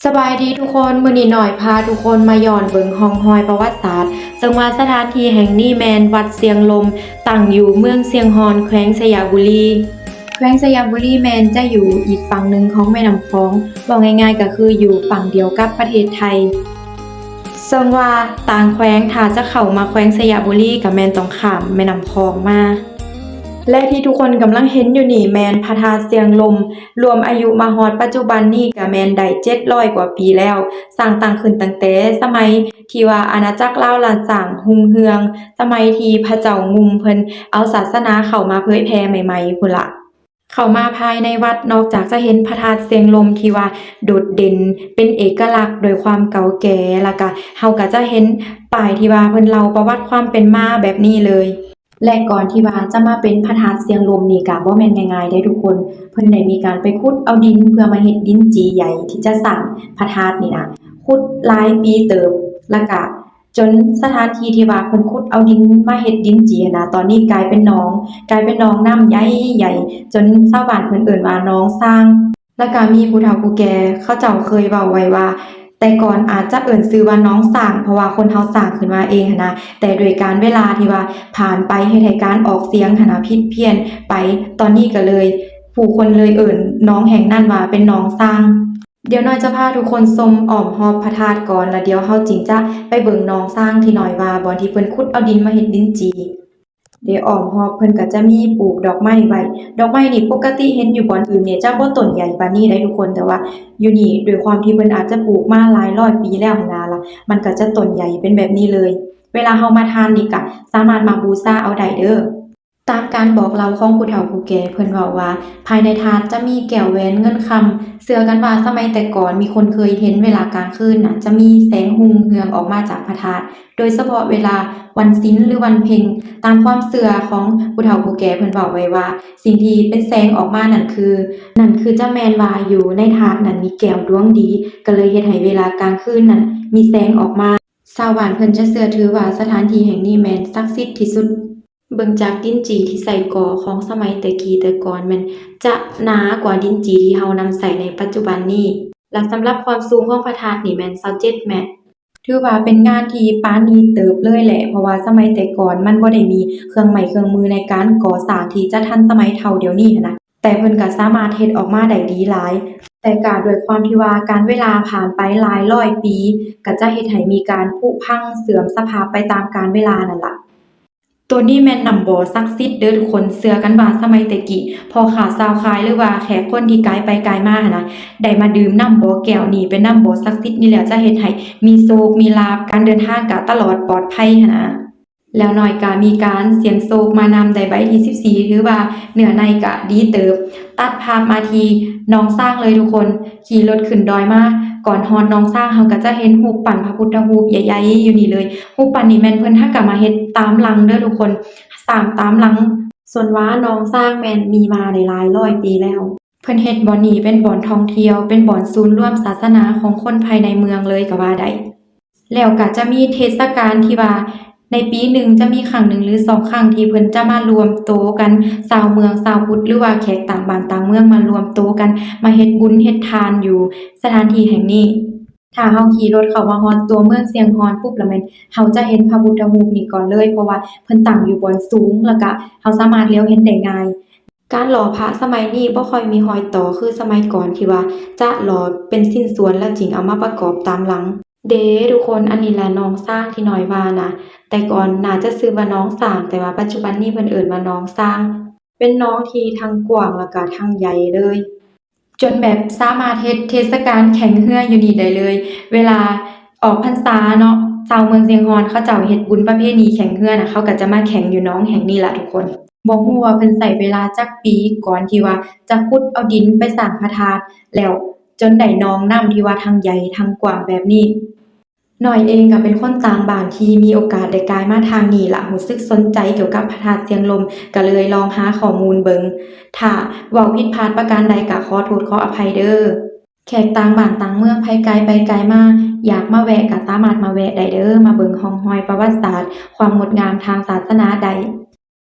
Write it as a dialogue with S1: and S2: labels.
S1: สบายดีทุกคนมื้อนี้หน่อยพาทุกคนมาย้อนเบิ่งห้องฮอยประวัติศาสตร์ซึ่งว่าสถานที่แห่งนี้แม่นวัดเสียงลมตั้งอยู่เมืองเสียงฮอนแขวงสยามบุรีแขวงสยามบุรีแม่นจะอยู่อีกฝั่งหนึ่งของแม่น้ำคองบอกง่ายๆก็คืออยู่ฝั่งเดียวกับประเทศไทยซึ่งว่าต่างแขวงถ้าจะเข้ามาแขวงสยามบุรีก็แม่นต้องข้ามแม่น้ำคองมาและที่ทุกคนกำลังเห็นอยู่นี่แม่นพระธาตุเสียงลมรวมอายุมาฮอดปัจจุบันนี้ก็แม่นได้700กว่าปีแล้วสร้างตั้งขึ้นตั้งแต่สมัยที่ว่าอาณาจักรลาวล้านสร้างรุ่งเรืองสมัยที่พระเจ้างุ่มเพิ่นเอาศาสนาเข้ามาเผยแพร่ใหม่ๆพู้นล่ะเข้ามาภายในวัดนอกจากจะเห็นพระธาตุเสียงลมที่ว่าโดดเด่นเป็นเอกลักษณ์โดยความเก่าแก่แล้วก็เฮาก็จะเห็นป้ายที่ว่าเพิ่นเล่าประวัติความเป็นมาแบบนี้เลยและก่อนที่ว่าจะมาเป็นพระธาตุเสียงลมนี่ก็บ่แม่นง่ายๆเด้ทุกคนเพิ่นได้มีการไปขุดเอาดินเพื่อมาเฮ็ดดินจีใหญ่ที่จะสร้างพระธาตุนี่นะขุดหลายปีเติบแล้วก็จนสถานที่ที่ว่าเพิ่นขุดเอาดินมาเฮ็ดดินจีนะตอนนี้กลายเป็นหนองน้ำใหญ่ๆจนชาวบ้านเพิ่นเอิ้นว่าหนองสร้างแล้วก็มีผู้เฒ่าผู้แก่เขาเจ้าเคยเว้าไว้ว่าแต่ก่อนอาจจะเอิ้นชื่อว่าน้องสร้างเพราะว่าคนเฮาสร้างขึ้นมาเองหั้นนะแต่ด้วยการเวลาที่ว่าผ่านไปเฮ็ดให้การออกเสียงหั้นนะผิดเพี้ยนไปตอนนี้ก็เลยผู้คนเลยเอิ้นน้องแห่งนั้นว่าเป็นน้องสร้างเดี๋ยวน้อยจะพาทุกคนชมอ้อมรอบพระธาตุก่อนแล้วเดี๋ยวเฮาจึงจะไปเบิ่งน้องสร้างที่น้อยว่าบ่อนที่เพิ่นขุดเอาดินมาเฮ็ดดินจีเดี๋ยวอ้อมรอบเพิ่นก็จะมีปลูกดอกไม้ไว้ดอกไม้นี่ปกติเห็นอยู่บ่อนอื่นเนี่ยจะบ่ต้นใหญ่ปานนี้เด้ทุกคนแต่ว่าอยู่นี่ด้วยความที่เพิ่นอาจจะปลูกมาหลายร้อยปีแล้วหั้นนะล่ะมันก็จะต้นใหญ่เป็นแบบนี้เลยเวลาเฮามาทานนี่ก็สามารถมาบูชาเอาได้เด้อตามการบอกเล่าของผู้เฒ่าผู้แก่เพิ่นเว้าว่าภายในธาตุจะมีแก้วแหวนเงินคำเชื่อกันว่าสมัยแต่ก่อนมีคนเคยเห็นเวลากลางคืนน่ะจะมีแสงรุ่งเรืองออกมาจากพระธาตุโดยเฉพาะเวลาวันศีลหรือวันเพ็ญตามความเชื่อของผู้เฒ่าผู้แก่เพิ่นเว้าไว้ว่าสิ่งที่เป็นแสงออกมานั่นคือจะแม่นว่าอยู่ในธาตุนั้นมีแก้วดวงดีก็เลยเฮ็ดให้เวลากลางคืนนั้นมีแสงออกมาชาวบ้านเพิ่นจะเชื่อถือว่าสถานที่แห่งนี้แม่นศักดิ์สิทธิ์ที่สุดเบิ่งจากดินจีที่ใส่ก่อของสมัยแต่กี้แต่ก่อนแม่นจะหนากว่าดินจีที่เฮานำใส่ในปัจจุบันนี้และสำหรับความสูงของพระธาตุนี่แม่น27เมตรถือว่าเป็นงานที่ปานนี้เติบเลยแหละเพราะว่าสมัยแต่ก่อนมันบ่ได้มีเครื่องไม้เครื่องมือในการก่อสร้างที่จะทันสมัยเท่าเดี๋ยวนี้หั้นนะแต่เพิ่นก็สามารถเฮ็ดออกมาได้ดีหลายแต่ก็ด้วยความที่ว่าการเวลาผ่านไปหลายร้อยปีก็จะเฮ็ดให้มีการผุพังเสื่อมสภาพไปตามกาลเวลานั่นล่ะ ตัวนี้แม่นน้ำบ่ศักดิ์สิทธิ์เด้อทุกคนเชื่อกันว่าสมัยแต่กี้พ่อค้าชาวขายหรือว่าแขกคนที่ไกลไปไกลมาหั้นนะได้มาดื่มน้ำบ่แก้วนี้เป็นน้ำบ่ศักดิ์สิทธิ์นี่แหละจะเฮ็ดให้มีโชคมีลาภการเดินทางก็ตลอดปลอดภัยหั้นนะแล้วน้อยก็มีการเสี่ยงโชคมานำได้ใบที่14ถือว่าเนื้อในก็ดีเติบตัดภาพมาที่หนองสร้างเลยทุกคนขี่รถขึ้นดอยมาก่อนฮอดหนองสร้างเราก็จะเห็นรูปปั้นพระพุทธรูปใหญ่ๆอยู่นี่เลยรูปปั้นนี่แม่นเพิ่นก็มาเฮ็ดตามหลังเด้อทุกคนสร้างตามหลังส่วนว่าหนองสร้างแม่นมีมาได้หลายร้อยปีแล้วเพิ่นเฮ็ดบ่อนนี้เป็นบ่อนท่องเที่ยวเป็นบ่อนศูนย์รวมศาสนาของคนภายในเมืองเลยก็ว่าได้แล้วก็จะมีเทศกาลที่ว่าในปีหนึ่งจะมีครั้งหนึ่งหรือ2ครั้งที่เพิ่นจะมารวมโตกันชาวเมืองชาวพุทธหรือว่าแขกต่างบ้านต่างเมืองมารวมโตกันมาเฮ็ดบุญเฮ็ดทานอยู่สถานที่แห่งนี้ถ้าเฮาขี่รถเข้ามาฮอดตัวเมืองเสียงฮอนปุ๊บแล้วแม่นเฮาจะเห็นพระพุทธรูปนี่ก่อนเลยเพราะว่าเพิ่นตั้งอยู่บนสูงแล้วก็เฮาสามารถเลี้ยวเห็นได้ง่ายการหล่อพระสมัยนี้บ่ค่อยมีรอยต่อคือสมัยก่อนที่ว่าจะหล่อเป็นชิ้นส่วนแล้วจึงเอามาประกอบตามหลังเด้ทุกคนอันนี้แหละน้องสร้างที่น้อยว่านะแต่ก่อนน่าจะชื่อว่าน้องสร้างแต่ว่าปัจจุบันนี้เพิ่นเอิ้นว่าน้องสร้างเป็นน้องที่ทั้งกว้างแล้วก็ทั้งใหญ่เลยจนแบบสามารถเฮ็ดเทศกาลแข่งเรืออยู่นี่ได้เลยเวลาออกพรรษาเนาะชาวเมืองเสียงฮอนเขาเจ้าเฮ็ดบุญประเพณีแข่งเรือน่ะเขาก็จะมาแข่งอยู่หนองแห่งนี้ล่ะทุกคนบ่ฮู้ว่าเพิ่นใช้เวลาจักปีก่อนที่ว่าจะขุดเอาดินไปสร้างพระธาตุแล้วจนได้หนองน้ำที่ว่าทั้งใหญ่ทั้งกว้างแบบนี้ น้อยเองก็เป็นคนต่างบ้านที่มีโอกาสได้กลายมาทางนี้ล่ะรู้สึกสนใจเกี่ยวกับพระธาตุเสียงลมก็เลยลองหาข้อมูลเบิ่งถ้าเว้าผิดพลาดประการใดก็ขอโทษขออภัยเด้อแขกต่างบ้านต่างเมืองไผไกลไปไกลมาอยากมาแวะก็สามารถมาแวะได้เด้อมาเบิ่งห้องห้อยประวัติศาสตร์ความงดงามทางศาสนาได้